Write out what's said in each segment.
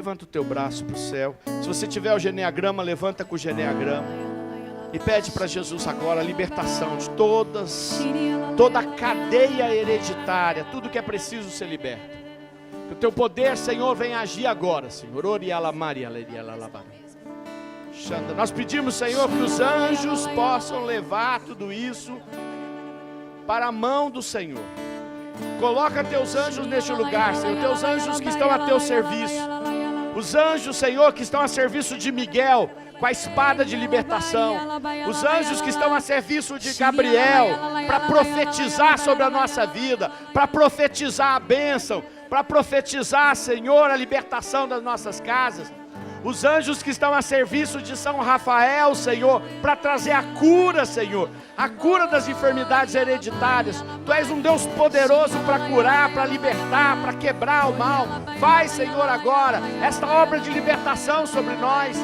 levanta o teu braço para o céu. Se você tiver o geneagrama, levanta com o geneagrama. E pede para Jesus agora a libertação de toda a cadeia hereditária, tudo que é preciso ser liberto. Que o teu poder, Senhor, venha agir agora, Senhor. Nós pedimos, Senhor, que os anjos possam levar tudo isso para a mão do Senhor. Coloca teus anjos neste lugar, Senhor. Teus anjos que estão a teu serviço. Os anjos, Senhor, que estão a serviço de Miguel, com a espada de libertação. Os anjos que estão a serviço de Gabriel, para profetizar sobre a nossa vida, para profetizar a bênção, para profetizar, Senhor, a libertação das nossas casas. Os anjos que estão a serviço de São Rafael, Senhor, para trazer a cura, Senhor, a cura das enfermidades hereditárias. Tu és um Deus poderoso para curar, para libertar, para quebrar o mal. Faz, Senhor, agora esta obra de libertação sobre nós.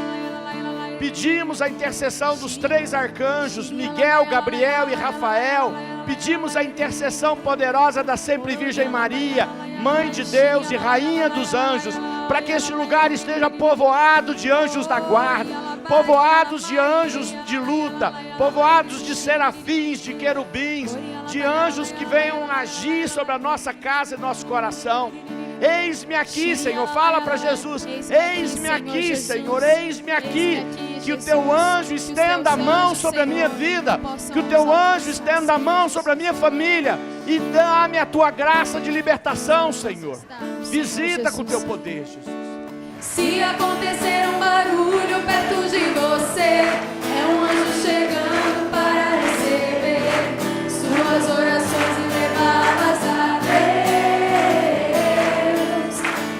Pedimos a intercessão dos 3 arcanjos, Miguel, Gabriel e Rafael. Pedimos a intercessão poderosa da sempre Virgem Maria, Mãe de Deus e Rainha dos Anjos, para que este lugar esteja povoado de anjos da guarda, povoados de anjos de luta, povoados de serafins, de querubins, de anjos que venham agir sobre a nossa casa e nosso coração. Eis-me aqui, Senhor, fala para Jesus, eis-me aqui, Senhor, eis-me aqui, que o teu anjo estenda a mão sobre a minha vida, que o teu anjo estenda a mão sobre a minha família, e dá-me a tua graça de libertação, Senhor. Visita com o teu poder, Jesus. Se acontecer um barulho perto de você, é um anjo chegando para receber suas orações e levá-las a Deus.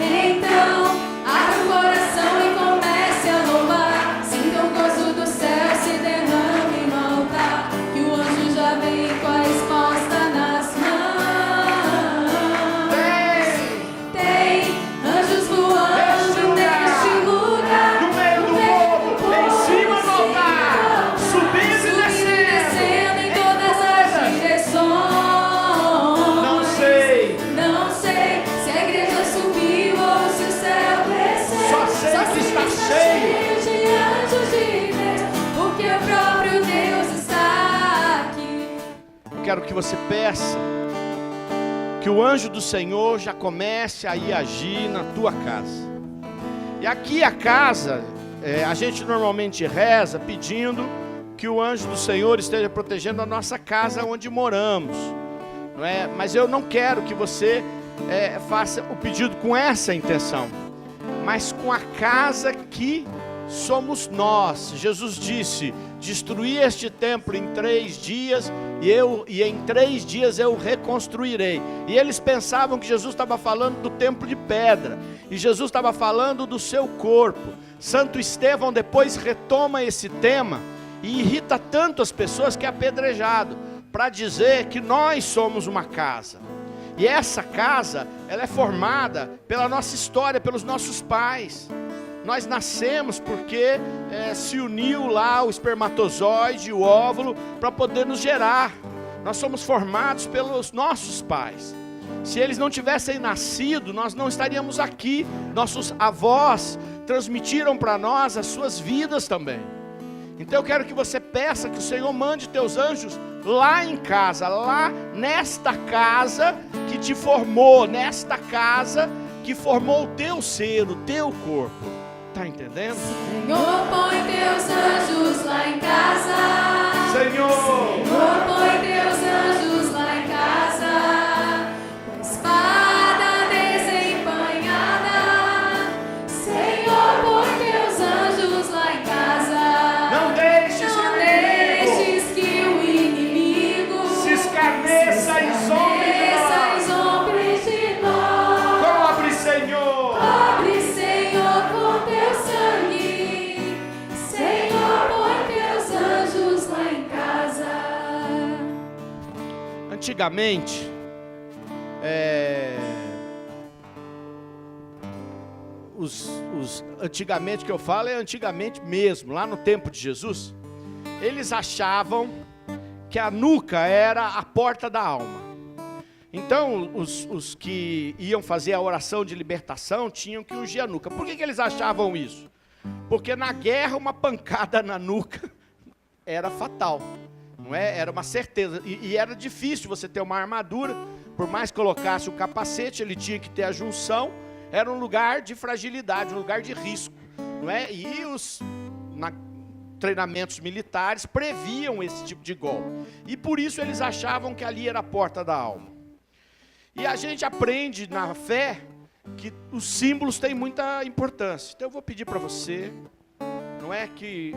Então, abra o coração e comece a louvar. Sinta o gozo do céu se derrame no altar, que o anjo já vem com a resposta nas mãos. Tem anjos voando neste lugar, No meio do povo, em cima do altar, subindo e descendo em todas as direções. Não sei se a igreja subiu ou se o céu desceu. Só sei que está cheio de anjos de Deus, porque o próprio Deus está aqui. Eu quero que você peça que o anjo do Senhor já comece a ir agir na tua casa. E aqui a casa, a gente normalmente reza pedindo que o anjo do Senhor esteja protegendo a nossa casa onde moramos, não é? Mas eu não quero que você faça o pedido com essa intenção, mas com a casa que somos nós. Jesus disse: destruí este templo em 3 dias e em 3 dias eu reconstruirei. E eles pensavam que Jesus estava falando do templo de pedra, e Jesus estava falando do seu corpo. Santo Estevão depois retoma esse tema e irrita tanto as pessoas que é apedrejado, para dizer que nós somos uma casa. E essa casa, ela é formada pela nossa história, pelos nossos pais. Nós nascemos porque se uniu lá o espermatozoide e o óvulo para poder nos gerar. Nós somos formados pelos nossos pais. Se eles não tivessem nascido, nós não estaríamos aqui. Nossos avós transmitiram para nós as suas vidas também. Então eu quero que você peça que o Senhor mande teus anjos lá em casa, lá nesta casa que te formou, nesta casa que formou o teu ser, o teu corpo. Está entendendo? Senhor, põe teus anjos lá em casa. Senhor, põe teus anjos lá em casa, com a espada desembainhada. Senhor, põe teus anjos lá em casa. não deixes Deixes que o inimigo se escarneça e zombe de nós. Cobre, Senhor. Cobre, Senhor, com teu sangue. Senhor, põe teus anjos lá em casa. Antigamente, antigamente que eu falo é antigamente mesmo, lá no tempo de Jesus, eles achavam que a nuca era a porta da alma. Então, os que iam fazer a oração de libertação tinham que ungir a nuca. Por que eles achavam isso? Porque na guerra uma pancada na nuca era fatal, não é? Era uma certeza. E era difícil você ter uma armadura. Por mais que colocasse o capacete, ele tinha que ter a junção. Era um lugar de fragilidade, um lugar de risco, não é? E os treinamentos militares previam esse tipo de golpe. E por isso eles achavam que ali era a porta da alma. E a gente aprende na fé que os símbolos têm muita importância. Então eu vou pedir para você, não é, que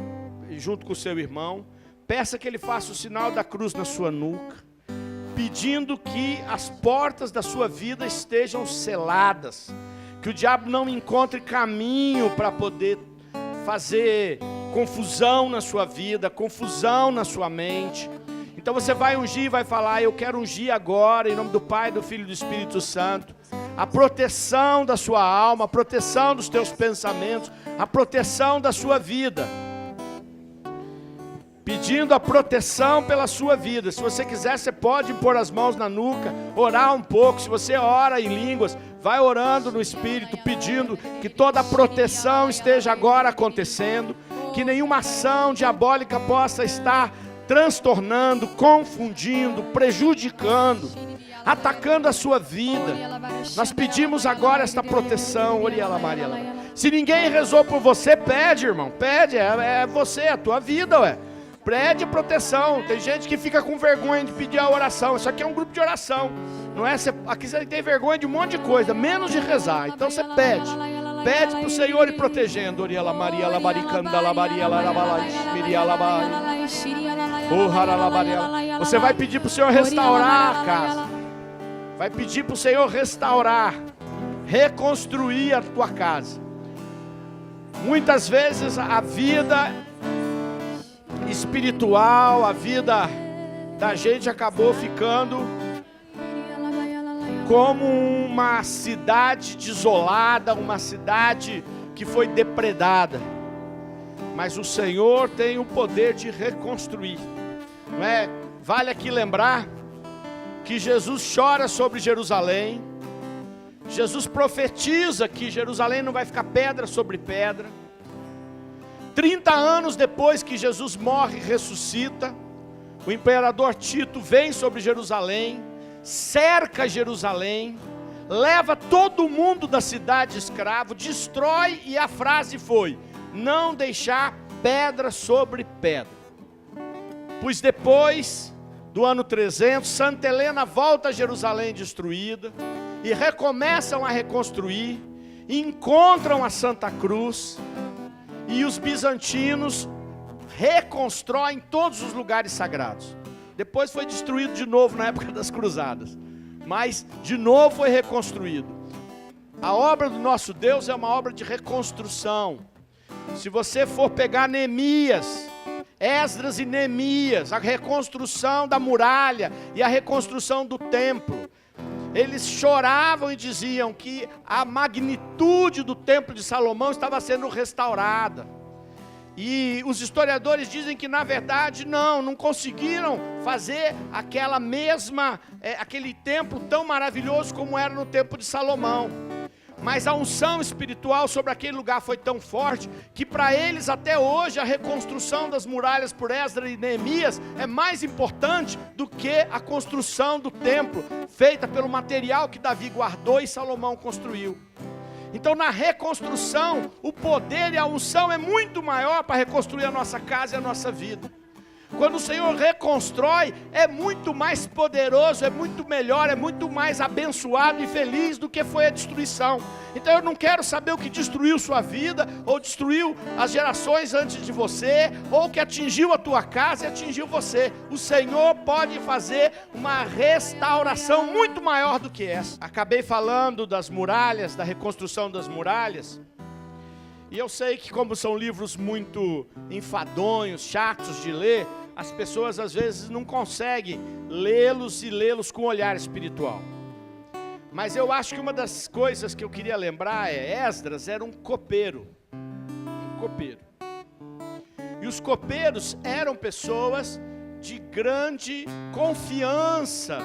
junto com o seu irmão, peça que ele faça o sinal da cruz na sua nuca, pedindo que as portas da sua vida estejam seladas, que o diabo não encontre caminho para poder fazer confusão na sua vida, confusão na sua mente. Então você vai ungir e vai falar: eu quero ungir agora, em nome do Pai, do Filho e do Espírito Santo, a proteção da sua alma, a proteção dos teus pensamentos, a proteção da sua vida. Pedindo a proteção pela sua vida. Se você quiser, você pode pôr as mãos na nuca, orar um pouco. Se você ora em línguas, vai orando no Espírito, pedindo que toda a proteção esteja agora acontecendo, que nenhuma ação diabólica possa estar transtornando, confundindo, prejudicando, atacando a sua vida. Nós pedimos agora esta proteção. Se ninguém rezou por você, pede, irmão, pede, é você, é a tua vida, ué. Pede proteção. Tem gente que fica com vergonha de pedir a oração. Isso aqui é um grupo de oração, não é? Aqui você tem vergonha de um monte de coisa, menos de rezar. Então você pede para o Senhor ir protegendo. Você vai pedir para o Senhor restaurar a casa, vai pedir para o Senhor restaurar, reconstruir a tua casa. Muitas vezes a vida espiritual, a vida da gente acabou ficando como uma cidade desolada, uma cidade que foi depredada. Mas o Senhor tem o poder de reconstruir, não é? Vale aqui lembrar que Jesus chora sobre Jerusalém. Jesus profetiza que Jerusalém não vai ficar pedra sobre pedra. 30 anos depois que Jesus morre e ressuscita, o imperador Tito vem sobre Jerusalém, cerca Jerusalém, leva todo mundo da cidade escravo, destrói, e a frase foi: não deixar pedra sobre pedra. Pois depois do ano 300, Santa Helena volta a Jerusalém destruída, e recomeçam a reconstruir, e encontram a Santa Cruz, e os bizantinos reconstroem todos os lugares sagrados. Depois foi destruído de novo na época das cruzadas, mas de novo foi reconstruído. A obra do nosso Deus é uma obra de reconstrução. Se você for pegar Neemias, Esdras e Neemias, a reconstrução da muralha e a reconstrução do templo, eles choravam e diziam que a magnitude do templo de Salomão estava sendo restaurada. E os historiadores dizem que na verdade não conseguiram fazer aquele templo tão maravilhoso como era no templo de Salomão. Mas a unção espiritual sobre aquele lugar foi tão forte que para eles até hoje a reconstrução das muralhas por Esdras e Neemias é mais importante do que a construção do templo, feita pelo material que Davi guardou e Salomão construiu. Então na reconstrução, o poder e a unção é muito maior para reconstruir a nossa casa e a nossa vida. Quando o Senhor reconstrói, é muito mais poderoso, é muito melhor, é muito mais abençoado e feliz do que foi a destruição. Então eu não quero saber o que destruiu sua vida, ou destruiu as gerações antes de você, ou que atingiu a tua casa e atingiu você. O Senhor pode fazer uma restauração muito maior do que essa. Acabei falando das muralhas, da reconstrução das muralhas. E eu sei que como são livros muito enfadonhos, chatos de ler, as pessoas às vezes não conseguem lê-los e lê-los com um olhar espiritual. Mas eu acho que uma das coisas que eu queria lembrar Esdras era um copeiro. Um copeiro. E os copeiros eram pessoas de grande confiança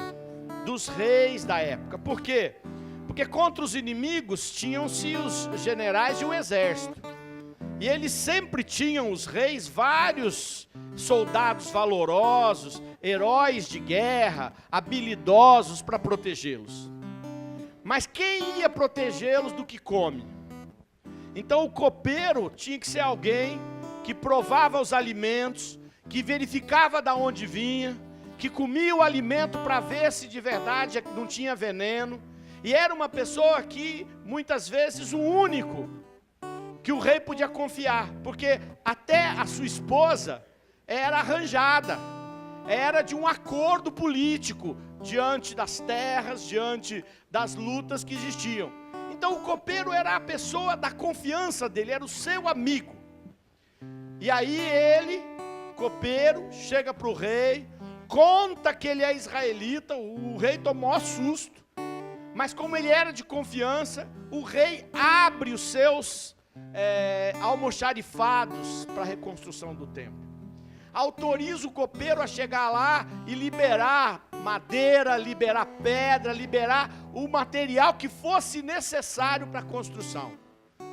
dos reis da época. Por quê? Porque contra os inimigos tinham-se os generais e o exército. E eles sempre tinham, os reis, vários soldados valorosos, heróis de guerra, habilidosos para protegê-los. Mas quem ia protegê-los do que come? Então o copeiro tinha que ser alguém que provava os alimentos, que verificava de onde vinha, que comia o alimento para ver se de verdade não tinha veneno. E era uma pessoa que, muitas vezes, o único que o rei podia confiar, porque até a sua esposa era arranjada, era de um acordo político, diante das terras, diante das lutas que existiam. Então o copeiro era a pessoa da confiança dele, era o seu amigo. E aí ele, copeiro, chega para o rei, conta que ele é israelita, o rei tomou susto, mas como ele era de confiança, o rei abre os seus almoxarifados para a reconstrução do templo. Autoriza o copeiro a chegar lá e liberar madeira, liberar pedra, liberar o material que fosse necessário para a construção.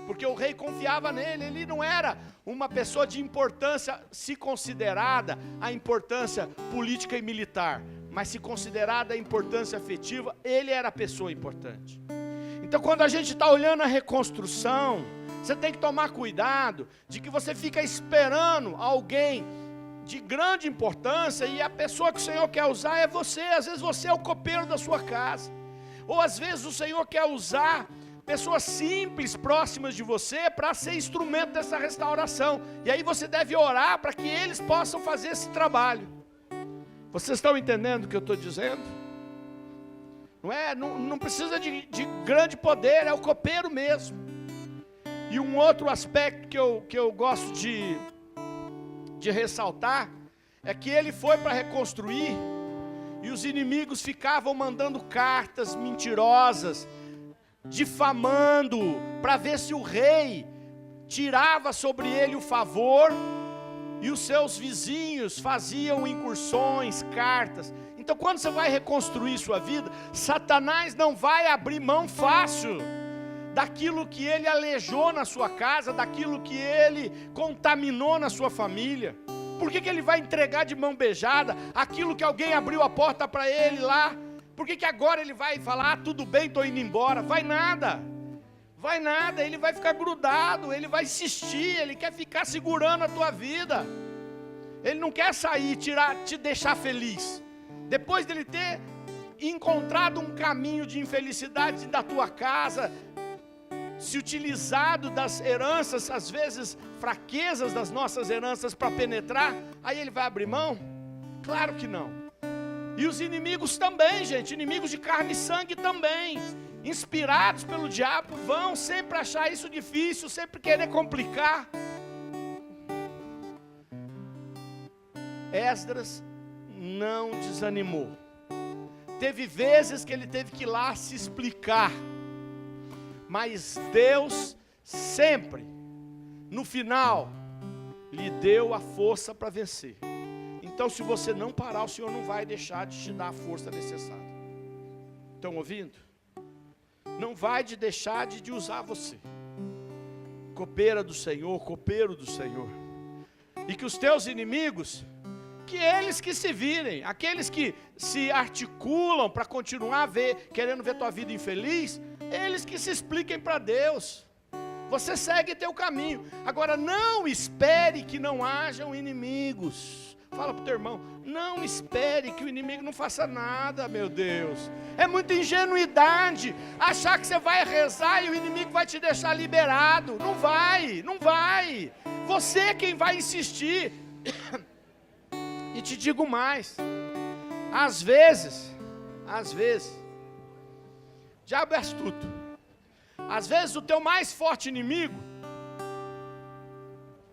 Porque o rei confiava nele, ele não era uma pessoa de importância, se considerada a importância política e militar, mas se considerada a importância afetiva, ele era a pessoa importante. Então quando a gente está olhando a reconstrução, você tem que tomar cuidado de que você fica esperando alguém de grande importância e a pessoa que o Senhor quer usar é você. Às vezes você é o copeiro da sua casa, ou às vezes o Senhor quer usar pessoas simples, próximas de você, para ser instrumento dessa restauração. E aí você deve orar para que eles possam fazer esse trabalho. Vocês estão entendendo o que eu estou dizendo? Não precisa de grande poder, é o copeiro mesmo. E um outro aspecto que eu gosto de ressaltar, é que ele foi para reconstruir, e os inimigos ficavam mandando cartas mentirosas, difamando, para ver se o rei tirava sobre ele o favor, e os seus vizinhos faziam incursões, cartas. Então quando você vai reconstruir sua vida, Satanás não vai abrir mão fácil daquilo que ele alejou na sua casa, daquilo que ele contaminou na sua família. Por que ele vai entregar de mão beijada aquilo que alguém abriu a porta para ele lá? Por que agora ele vai falar, tudo bem, estou indo embora? Vai nada, ele vai ficar grudado, ele vai insistir, ele quer ficar segurando a tua vida. Ele não quer sair, te deixar feliz. Depois dele ter encontrado um caminho de infelicidade da tua casa, se utilizado das heranças, às vezes fraquezas das nossas heranças para penetrar, aí ele vai abrir mão? Claro que não. E os inimigos também, gente, inimigos de carne e sangue também, inspirados pelo diabo, vão sempre achar isso difícil, sempre querer complicar. Esdras não desanimou. Teve vezes que ele teve que ir lá se explicar, mas Deus sempre, no final, lhe deu a força para vencer. Então se você não parar, o Senhor não vai deixar de te dar a força necessária. Estão ouvindo? Não vai deixar de usar você. Copeira do Senhor, copeiro do Senhor. E que os teus inimigos, que eles que se virem, aqueles que se articulam para continuar querendo ver tua vida infeliz, eles que se expliquem para Deus. Você segue teu caminho. Agora não espere que não hajam inimigos. Fala para o teu irmão, não espere que o inimigo não faça nada, meu Deus. É muita ingenuidade achar que você vai rezar e o inimigo vai te deixar liberado. Não vai, não vai. Você é quem vai insistir. E te digo mais, às vezes, diabo é astuto. Às vezes o teu mais forte inimigo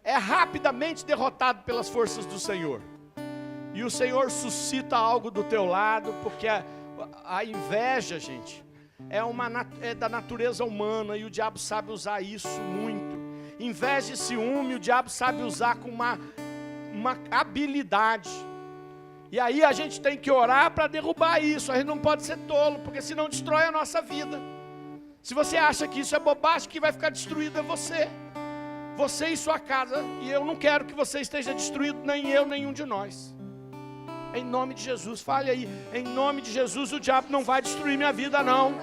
é rapidamente derrotado pelas forças do Senhor. E o Senhor suscita algo do teu lado, porque a inveja, gente, é da natureza humana, e o diabo sabe usar isso muito. Inveja e ciúme, o diabo sabe usar com uma habilidade. E aí a gente tem que orar para derrubar isso. A gente não pode ser tolo, porque senão destrói a nossa vida. Se você acha que isso é bobagem, que vai ficar destruído é você. Você e sua casa. E eu não quero que você esteja destruído, nem eu, nenhum de nós. Em nome de Jesus, fale aí. Em nome de Jesus, o diabo não vai destruir minha vida, não.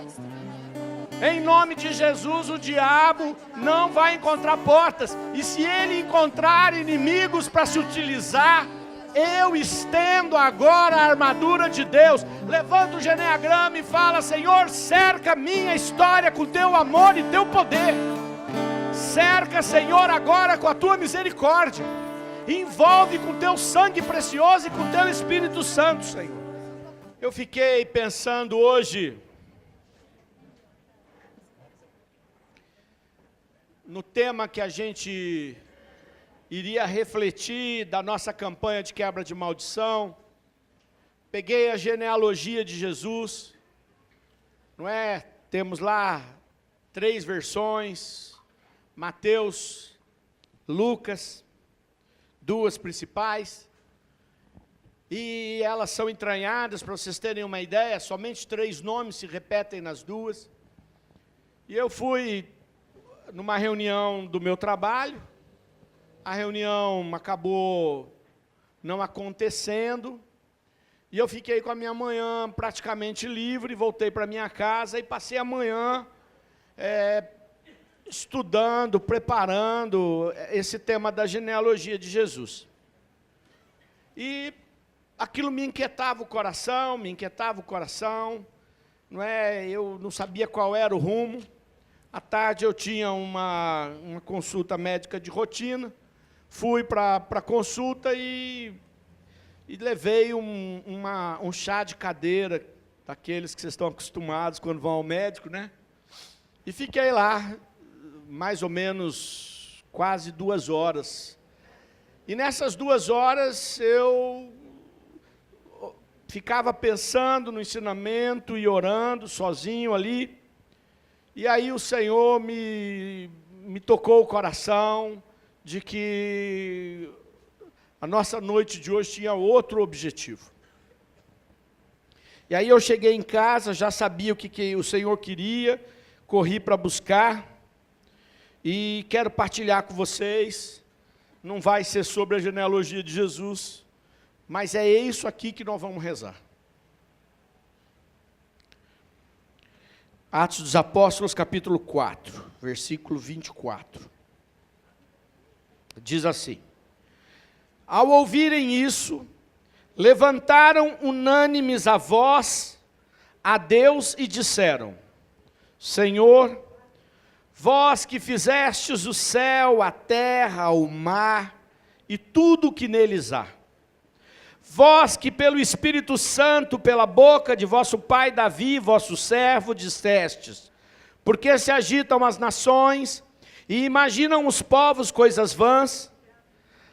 Em nome de Jesus, o diabo não vai encontrar portas. E se ele encontrar inimigos para se utilizar, eu estendo agora a armadura de Deus. Levanta o geneagrama e fala: Senhor, cerca minha história com teu amor e teu poder. Cerca, Senhor, agora com a tua misericórdia. Envolve com teu sangue precioso e com teu Espírito Santo, Senhor. Eu fiquei pensando hoje no tema que a gente iria refletir da nossa campanha de quebra de maldição. Peguei a genealogia de Jesus, não é? Temos lá 3 versões, Mateus, Lucas, 2 principais, e elas são entranhadas, para vocês terem uma ideia, somente 3 nomes se repetem nas 2. E eu fui numa reunião do meu trabalho. A reunião acabou não acontecendo, e eu fiquei com a minha manhã praticamente livre, voltei para minha casa e passei a manhã estudando, preparando esse tema da genealogia de Jesus. E aquilo me inquietava o coração, não é? Eu não sabia qual era o rumo. À tarde eu tinha uma consulta médica de rotina. Fui para a consulta e levei um chá de cadeira, daqueles que vocês estão acostumados quando vão ao médico, né? E fiquei lá, mais ou menos, quase 2 horas. E nessas 2 horas eu ficava pensando no ensinamento e orando sozinho ali. E aí o Senhor me tocou o coração de que a nossa noite de hoje tinha outro objetivo. E aí eu cheguei em casa, já sabia o que o Senhor queria, corri para buscar, e quero partilhar com vocês. Não vai ser sobre a genealogia de Jesus, mas é isso aqui que nós vamos rezar. Atos dos Apóstolos, capítulo 4, versículo 24. Diz assim: ao ouvirem isso, levantaram unânimes a voz a Deus e disseram: Senhor, vós que fizestes o céu, a terra, o mar e tudo o que neles há, vós que pelo Espírito Santo, pela boca de vosso pai Davi, vosso servo, dissestes: porque se agitam as nações e imaginam os povos coisas vãs,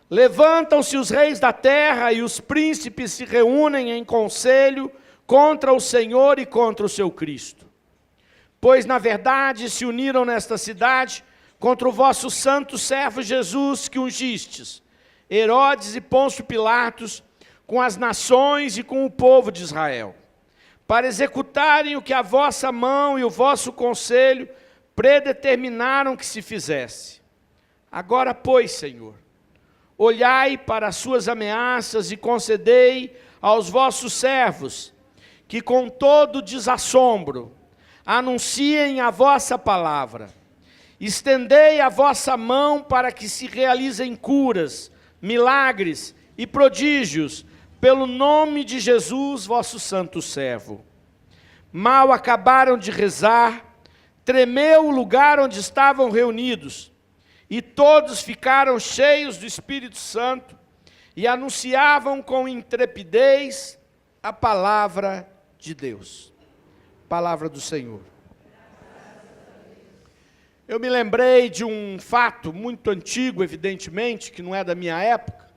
levantam-se os reis da terra e os príncipes se reúnem em conselho contra o Senhor e contra o seu Cristo. Pois, na verdade, se uniram nesta cidade contra o vosso santo servo Jesus, que ungistes, Herodes e Pôncio Pilatos, com as nações e com o povo de Israel, para executarem o que a vossa mão e o vosso conselho predeterminaram que se fizesse. Agora, pois, Senhor, olhai para as suas ameaças e concedei aos vossos servos, que com todo desassombro anunciem a vossa palavra. Estendei a vossa mão para que se realizem curas, milagres e prodígios, pelo nome de Jesus, vosso santo servo. Mal acabaram de rezar, tremeu o lugar onde estavam reunidos, e todos ficaram cheios do Espírito Santo e anunciavam com intrepidez a palavra de Deus. Palavra do Senhor. Eu me lembrei de um fato muito antigo, evidentemente, que não é da minha época.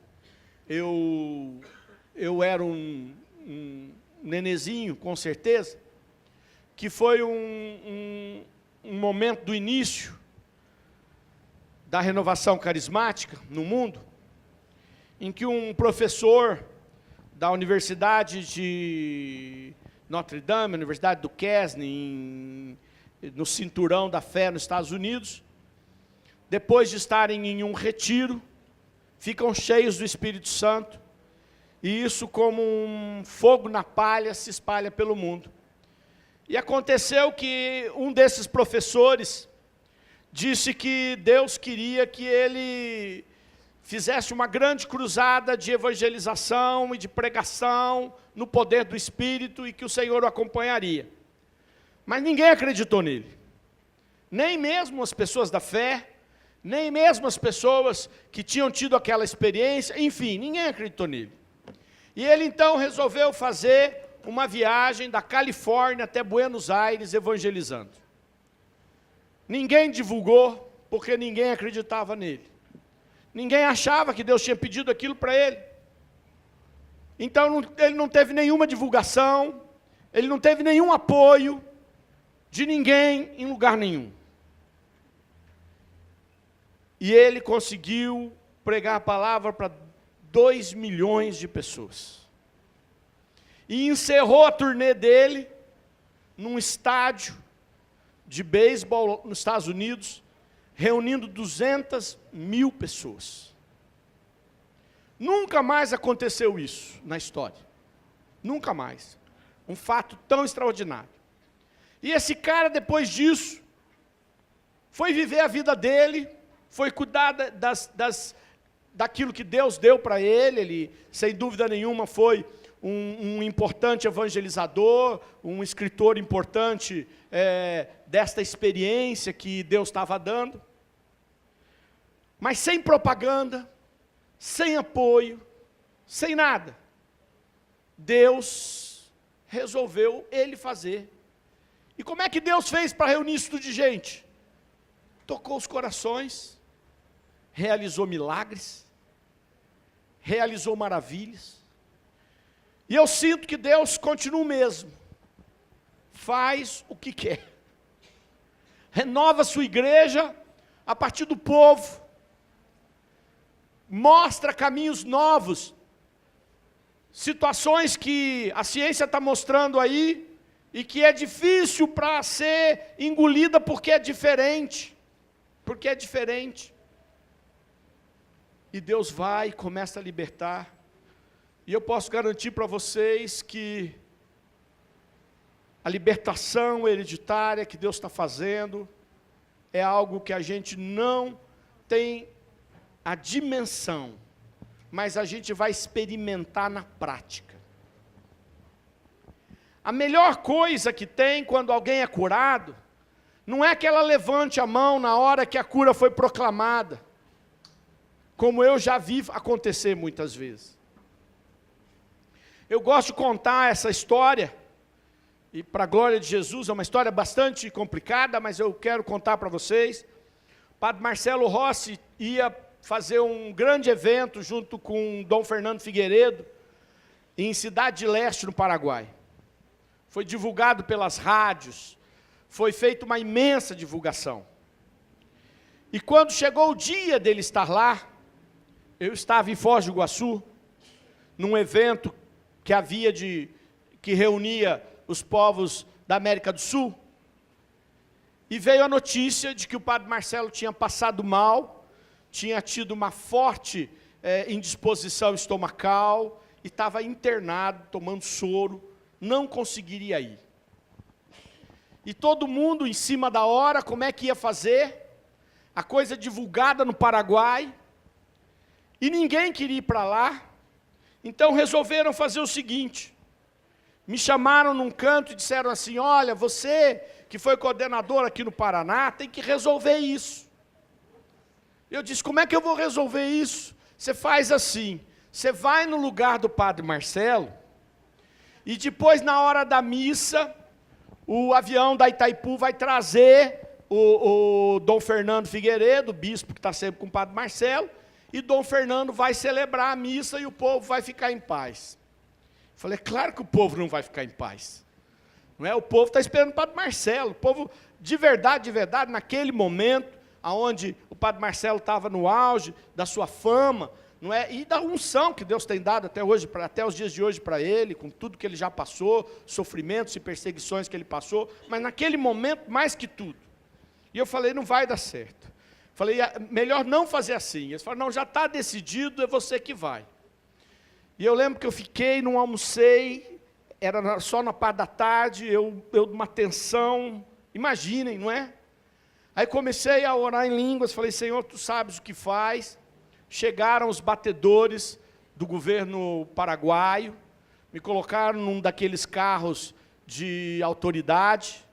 Eu era um nenezinho, com certeza, que foi um momento do início da renovação carismática no mundo, em que um professor da Universidade de Notre Dame, Universidade do Quesnay, no Cinturão da Fé, nos Estados Unidos. Depois de estarem em um retiro, ficam cheios do Espírito Santo, e isso, como um fogo na palha, se espalha pelo mundo. E aconteceu que um desses professores disse que Deus queria que ele fizesse uma grande cruzada de evangelização e de pregação no poder do Espírito, e que o Senhor o acompanharia. Mas ninguém acreditou nele. Nem mesmo as pessoas da fé, nem mesmo as pessoas que tinham tido aquela experiência, enfim, ninguém acreditou nele. E ele então resolveu fazer uma viagem da Califórnia até Buenos Aires evangelizando. Ninguém divulgou, porque ninguém acreditava nele. Ninguém achava que Deus tinha pedido aquilo para ele. Então ele não teve nenhuma divulgação, ele não teve nenhum apoio de ninguém em lugar nenhum. E ele conseguiu pregar a palavra para 2 milhões de pessoas. E encerrou a turnê dele num estádio de beisebol nos Estados Unidos, reunindo 200 mil pessoas. Nunca mais aconteceu isso na história. Nunca mais. Um fato tão extraordinário. E esse cara, depois disso, foi viver a vida dele, foi cuidar daquilo que Deus deu para ele. Ele, sem dúvida nenhuma, foi um importante evangelizador, um escritor importante desta experiência que Deus estava dando. Mas sem propaganda, sem apoio, sem nada. Deus resolveu ele fazer. E como é que Deus fez para reunir isso tudo de gente? Tocou os corações, realizou milagres, realizou maravilhas. E eu sinto que Deus continua o mesmo. Faz o que quer. Renova a sua igreja a partir do povo. Mostra caminhos novos. Situações que a ciência está mostrando aí e que é difícil para ser engolida porque é diferente. Porque é diferente. E Deus vai e começa a libertar. E eu posso garantir para vocês que a libertação hereditária que Deus está fazendo é algo que a gente não tem a dimensão, mas a gente vai experimentar na prática. A melhor coisa que tem quando alguém é curado, não é que ela levante a mão na hora que a cura foi proclamada, como eu já vi acontecer muitas vezes. Eu gosto de contar essa história, e para a glória de Jesus, é uma história bastante complicada, mas eu quero contar para vocês. O padre Marcelo Rossi ia fazer um grande evento junto com Dom Fernando Figueiredo, em Cidade Leste, no Paraguai. Foi divulgado pelas rádios, foi feita uma imensa divulgação. E quando chegou o dia dele estar lá, eu estava em Foz do Iguaçu, num evento que reunia os povos da América do Sul, e veio a notícia de que o padre Marcelo tinha passado mal, tinha tido uma forte indisposição estomacal, e estava internado, tomando soro, não conseguiria ir. E todo mundo em cima da hora, como é que ia fazer? A coisa divulgada no Paraguai, e ninguém queria ir para lá. Então resolveram fazer o seguinte, me chamaram num canto e disseram assim, olha, você que foi coordenador aqui no Paraná, tem que resolver isso. Eu disse, como é que eu vou resolver isso? Você faz assim, você vai no lugar do padre Marcelo, e depois na hora da missa, o avião da Itaipu vai trazer o Dom Fernando Figueiredo, o bispo que está sempre com o padre Marcelo, e Dom Fernando vai celebrar a missa e o povo vai ficar em paz. Eu falei, claro que o povo não vai ficar em paz. Não é? O povo está esperando o padre Marcelo. O povo, de verdade, naquele momento, onde o padre Marcelo estava no auge da sua fama, não é? E da unção que Deus tem dado até hoje, até os dias de hoje para ele, com tudo que ele já passou, sofrimentos e perseguições que ele passou, mas naquele momento, mais que tudo. E eu falei, não vai dar certo. Falei, melhor não fazer assim. Eles falaram, não, já está decidido, é você que vai. E eu lembro que eu fiquei, não almocei, era só na parte da tarde, eu numa tensão, imaginem, não é? Aí comecei a orar em línguas, falei, Senhor, Tu sabes o que faz. Chegaram os batedores do governo paraguaio, me colocaram num daqueles carros de autoridade,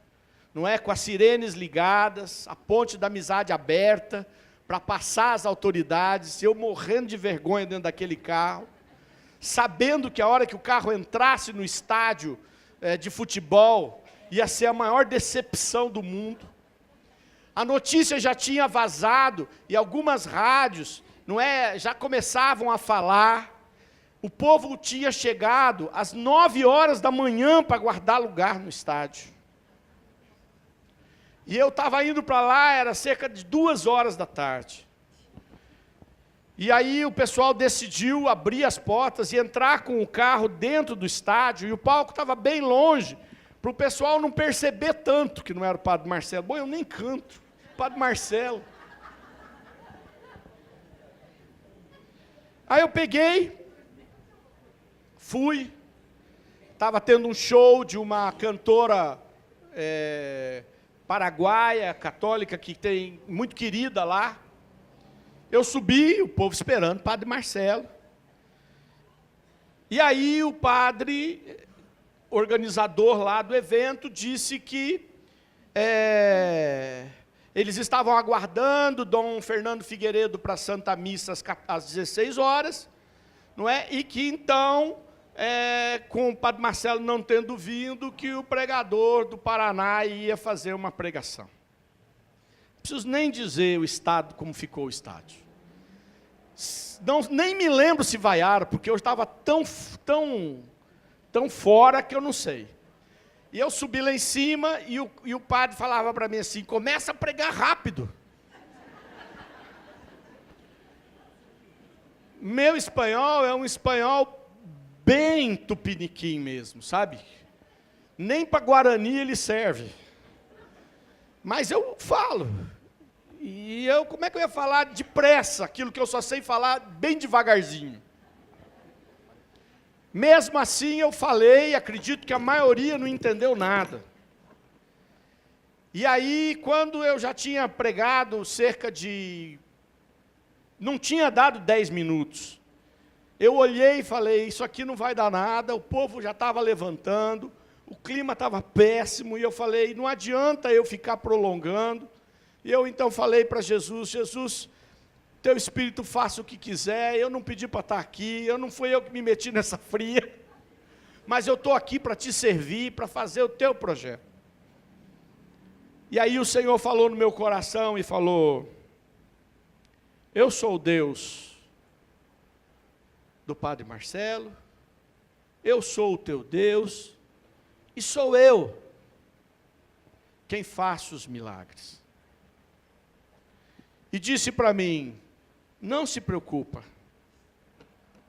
não é? Com as sirenes ligadas, a ponte da amizade aberta, para passar as autoridades, eu morrendo de vergonha dentro daquele carro, sabendo que a hora que o carro entrasse no estádio de futebol, ia ser a maior decepção do mundo. A notícia já tinha vazado, e algumas rádios, não é, já começavam a falar, o povo tinha chegado às 9 horas da manhã para guardar lugar no estádio. E eu estava indo para lá, era cerca de 2 horas da tarde. E aí o pessoal decidiu abrir as portas e entrar com o carro dentro do estádio, e o palco estava bem longe, para o pessoal não perceber tanto que não era o Padre Marcelo. Bom, eu nem canto, Padre Marcelo. Aí eu peguei, fui, estava tendo um show de uma cantora paraguaia, católica, que tem muito querida lá. Eu subi, o povo esperando, Padre Marcelo. E aí o padre, organizador lá do evento, disse que eles estavam aguardando Dom Fernando Figueiredo para a Santa Missa às 16 horas, não é? E que então, com o Padre Marcelo não tendo vindo, que o pregador do Paraná ia fazer uma pregação. Não preciso nem dizer o estado, como ficou o estádio. Não, nem me lembro se vaiaram, porque eu estava tão fora que eu não sei. E eu subi lá em cima e o padre falava para mim assim, começa a pregar rápido. Meu espanhol é um espanhol bem tupiniquim mesmo, sabe? Nem para Guarani ele serve. Mas eu falo. E como é que eu ia falar depressa, aquilo que eu só sei falar bem devagarzinho? Mesmo assim eu falei, acredito que a maioria não entendeu nada. E aí, quando eu já tinha pregado cerca de... não tinha dado 10 minutos. Eu olhei e falei, isso aqui não vai dar nada, o povo já estava levantando, o clima estava péssimo, e eu falei, não adianta eu ficar prolongando. E eu então falei para Jesus, Jesus, Teu Espírito faça o que quiser, eu não pedi para estar aqui, não fui eu que me meti nessa fria, mas eu estou aqui para Te servir, para fazer o Teu projeto. E aí o Senhor falou no meu coração e falou, eu sou o Deus do Padre Marcelo, eu sou o Teu Deus, e sou eu quem faço os milagres. E disse para mim, não se preocupa,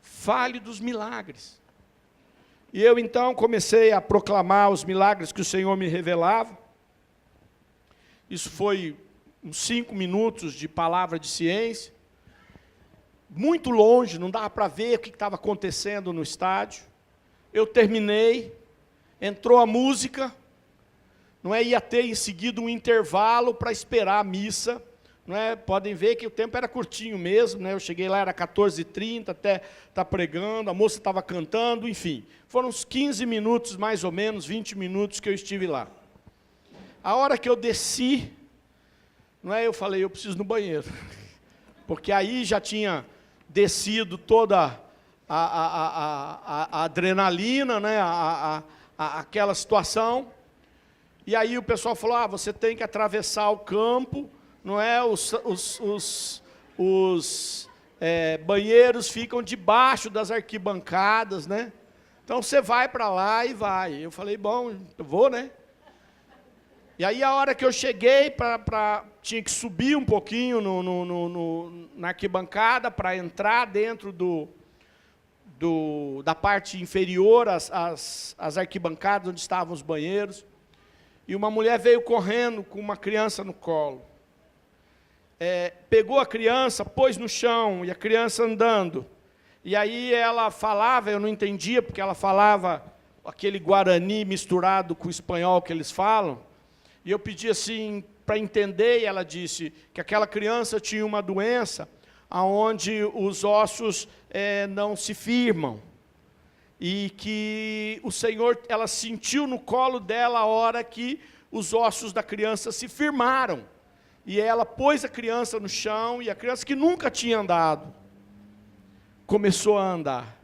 fale dos milagres. E eu então comecei a proclamar os milagres que o Senhor me revelava. Isso foi uns 5 minutos de palavra de ciência. Muito longe, não dava para ver o que estava acontecendo no estádio. Eu terminei, entrou a música, não é? Ia ter em seguida um intervalo para esperar a missa. Não é? Podem ver que o tempo era curtinho mesmo, né? Eu cheguei lá, era 14h30, até estar pregando, a moça estava cantando, enfim. Foram uns 15 minutos, mais ou menos, 20 minutos que eu estive lá. A hora que eu desci, não é? Eu falei, eu preciso ir no banheiro. Porque aí já tinha descido toda a adrenalina, né? Aquela situação. E aí o pessoal falou, você tem que atravessar o campo, não é? Os banheiros ficam debaixo das arquibancadas, né? Então você vai para lá e vai. Eu falei, bom, eu vou, né? E aí a hora que eu cheguei para tinha que subir um pouquinho na arquibancada para entrar dentro da parte inferior, as arquibancadas onde estavam os banheiros. E uma mulher veio correndo com uma criança no colo. Pegou a criança, pôs no chão, e a criança andando. E aí ela falava, eu não entendia, porque ela falava aquele guarani misturado com o espanhol que eles falam. E eu pedi assim para entender, e ela disse que aquela criança tinha uma doença onde os ossos não se firmam. E que o Senhor, ela sentiu no colo dela a hora que os ossos da criança se firmaram. E ela pôs a criança no chão, e a criança que nunca tinha andado, começou a andar.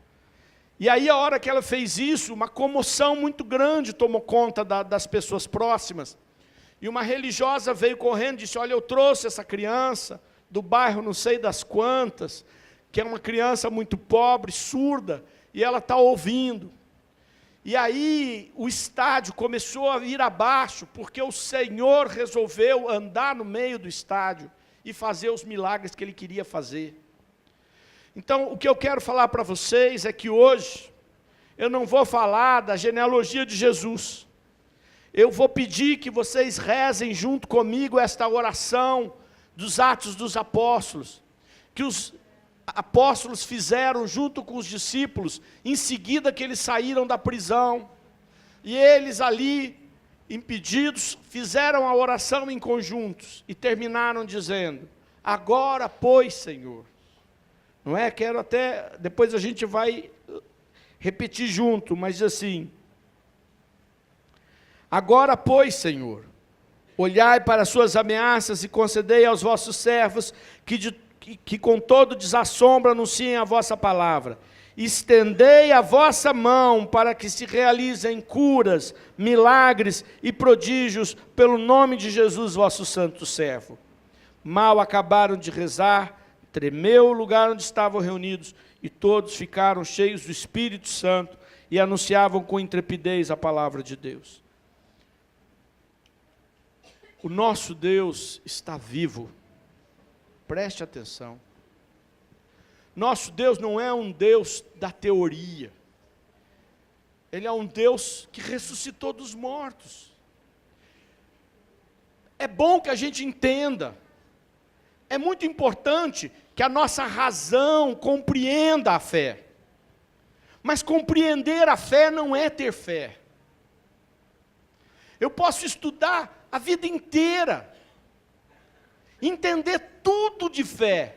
E aí, a hora que ela fez isso, uma comoção muito grande tomou conta das pessoas próximas. E uma religiosa veio correndo e disse, olha, eu trouxe essa criança do bairro não sei das quantas, que é uma criança muito pobre, surda, e ela está ouvindo. E aí o estádio começou a ir abaixo, porque o Senhor resolveu andar no meio do estádio e fazer os milagres que Ele queria fazer. Então, o que eu quero falar para vocês é que hoje, eu não vou falar da genealogia de Jesus. Eu vou pedir que vocês rezem junto comigo esta oração dos Atos dos Apóstolos, que os apóstolos fizeram junto com os discípulos, em seguida que eles saíram da prisão. E eles ali, impedidos, fizeram a oração em conjuntos e terminaram dizendo, agora, pois, Senhor. Não é? Quero até, depois a gente vai repetir junto, mas assim, agora, pois, Senhor, olhai para as suas ameaças e concedei aos vossos servos que com todo desassombro anunciem a vossa palavra. Estendei a vossa mão para que se realizem curas, milagres e prodígios pelo nome de Jesus, vosso santo servo. Mal acabaram de rezar, tremeu o lugar onde estavam reunidos, e todos ficaram cheios do Espírito Santo e anunciavam com intrepidez a palavra de Deus. O nosso Deus está vivo. Preste atenção. Nosso Deus não é um Deus da teoria. Ele é um Deus que ressuscitou dos mortos. É bom que a gente entenda. É muito importante que a nossa razão compreenda a fé. Mas compreender a fé não é ter fé. Eu posso estudar a vida inteira, entender tudo de fé.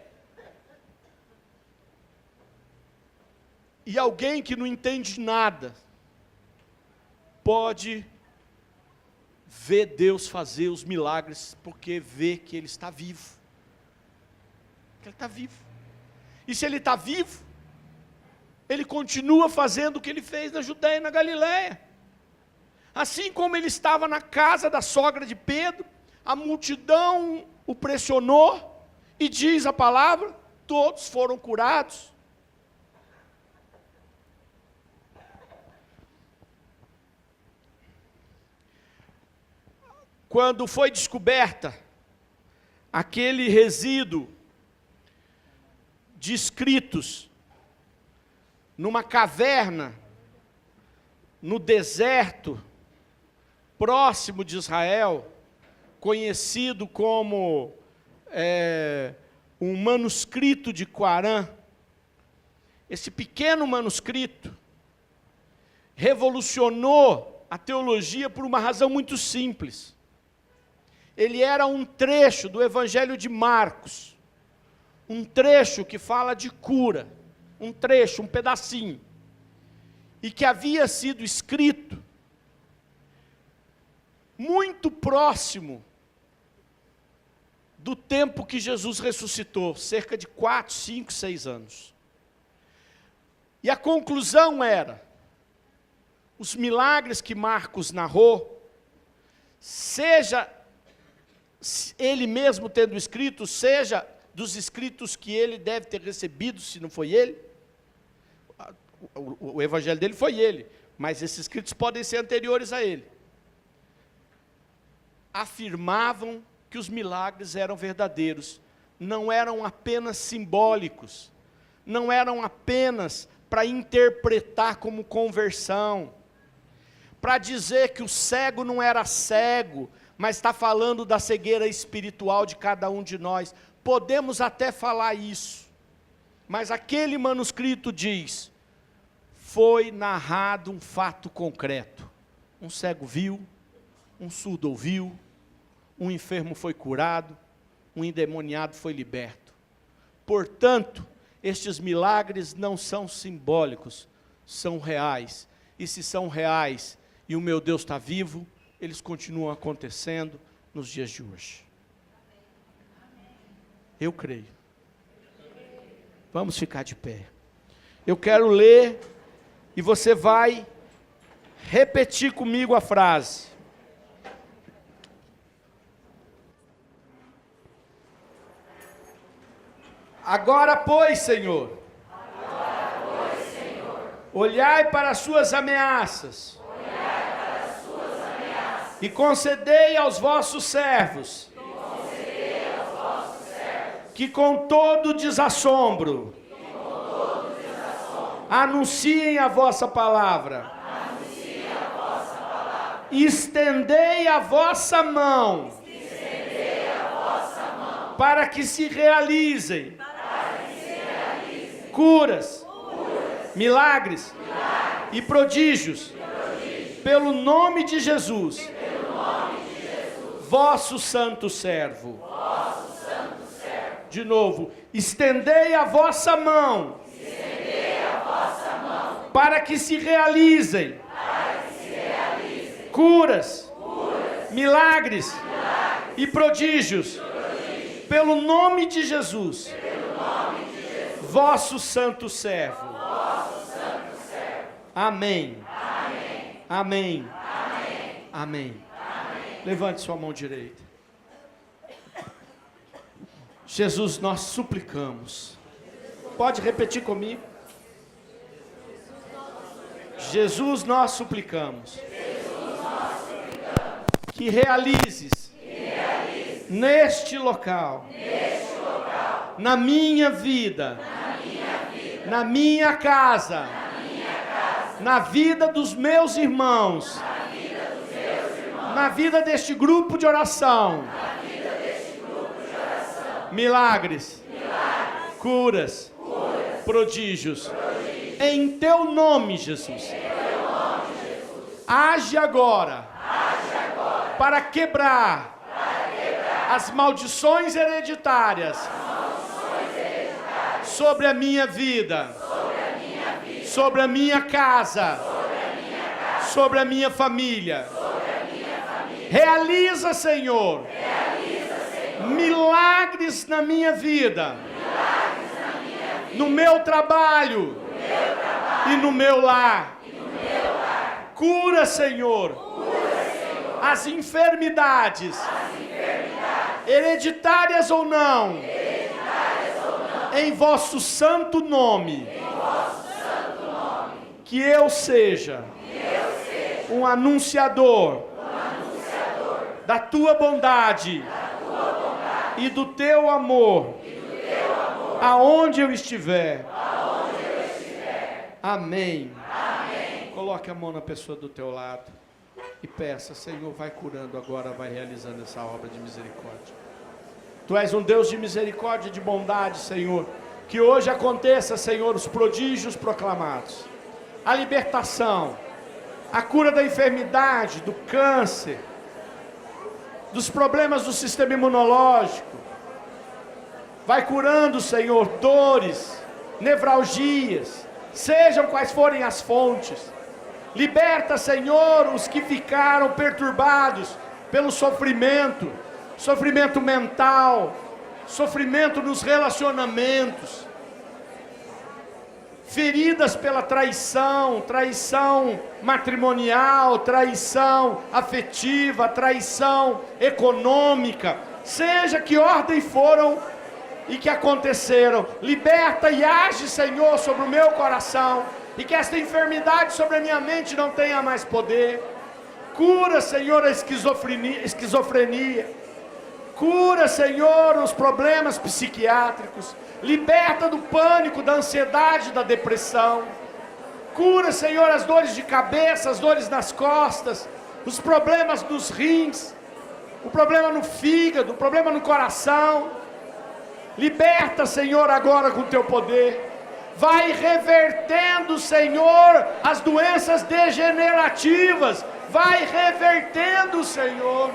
E alguém que não entende nada, pode ver Deus fazer os milagres, porque vê que Ele está vivo. Que Ele está vivo. E se Ele está vivo, Ele continua fazendo o que Ele fez na Judeia e na Galileia. Assim como Ele estava na casa da sogra de Pedro, a multidão o pressionou, e diz a palavra, todos foram curados. Quando foi descoberta aquele resíduo de escritos numa caverna, no deserto, próximo de Israel, conhecido como um manuscrito de Qumran. Esse pequeno manuscrito revolucionou a teologia por uma razão muito simples. Ele era um trecho do Evangelho de Marcos, um trecho que fala de cura, um trecho, um pedacinho, e que havia sido escrito muito próximo do tempo que Jesus ressuscitou, cerca de 4, 5, 6 anos. E a conclusão era, os milagres que Marcos narrou, seja ele mesmo tendo escrito, seja dos escritos que ele deve ter recebido, se não foi ele, o evangelho dele foi ele, mas esses escritos podem ser anteriores a ele, afirmavam que os milagres eram verdadeiros, não eram apenas simbólicos, não eram apenas para interpretar como conversão, para dizer que o cego não era cego, mas está falando da cegueira espiritual de cada um de nós. Podemos até falar isso, mas aquele manuscrito diz, foi narrado um fato concreto. Um cego viu, um surdo ouviu, um enfermo foi curado, um endemoniado foi liberto. Portanto, estes milagres não são simbólicos, são reais. E se são reais e o meu Deus está vivo, eles continuam acontecendo nos dias de hoje. Eu creio. Vamos ficar de pé. Eu quero ler e você vai repetir comigo a frase. Agora, pois, Senhor, olhai para as suas ameaças, e concedei aos vossos servos, que com todo desassombro, anunciem a vossa palavra, estendei a vossa mão, para que se realizem curas, milagres e prodígios, pelo nome de Jesus, vosso santo servo. De novo, estendei a vossa mão, para que se realizem curas, milagres e prodígios, pelo nome de Jesus, vosso santo servo. Amém. Amém. Amém. Levante sua mão direita. Jesus, nós suplicamos. Pode repetir comigo? Jesus, nós suplicamos. Que realizes neste local, na minha vida, na minha casa, na vida dos meus irmãos, na vida deste grupo de oração, milagres, curas, prodígios, em teu nome, Jesus. Age agora para quebrar as maldições hereditárias sobre a minha vida, sobre a minha casa, sobre a minha família. Realiza, Senhor, milagres na minha vida, no meu trabalho e no meu lar. Cura, Senhor, as enfermidades, hereditárias ou não, em vosso santo nome. Que eu seja um anunciador da tua bondade e do teu amor, aonde eu estiver. Amém. Coloque a mão na pessoa do teu lado e peça, Senhor, vai curando agora, vai realizando essa obra de misericórdia. Tu és um Deus de misericórdia e de bondade, Senhor. Que hoje aconteça, Senhor, os prodígios proclamados, a libertação, a cura da enfermidade, do câncer, dos problemas do sistema imunológico. Vai curando, Senhor, dores, nevralgias, sejam quais forem as fontes. Liberta, Senhor, os que ficaram perturbados pelo sofrimento, sofrimento mental, sofrimento nos relacionamentos, feridas pela traição, traição matrimonial, traição afetiva, traição econômica, seja que ordem foram e que aconteceram. Liberta e age, Senhor, sobre o meu coração, e que esta enfermidade sobre a minha mente não tenha mais poder. Cura, Senhor, a esquizofrenia. Cura, Senhor, os problemas psiquiátricos. Liberta do pânico, da ansiedade, da depressão. Cura, Senhor, as dores de cabeça, as dores nas costas, os problemas dos rins, o problema no fígado, o problema no coração. Liberta, Senhor, agora com o teu poder. Vai revertendo, Senhor, as doenças degenerativas. Vai revertendo, Senhor.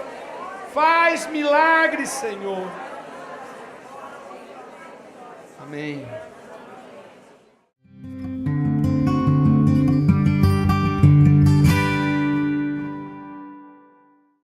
Faz milagres, Senhor. Amém.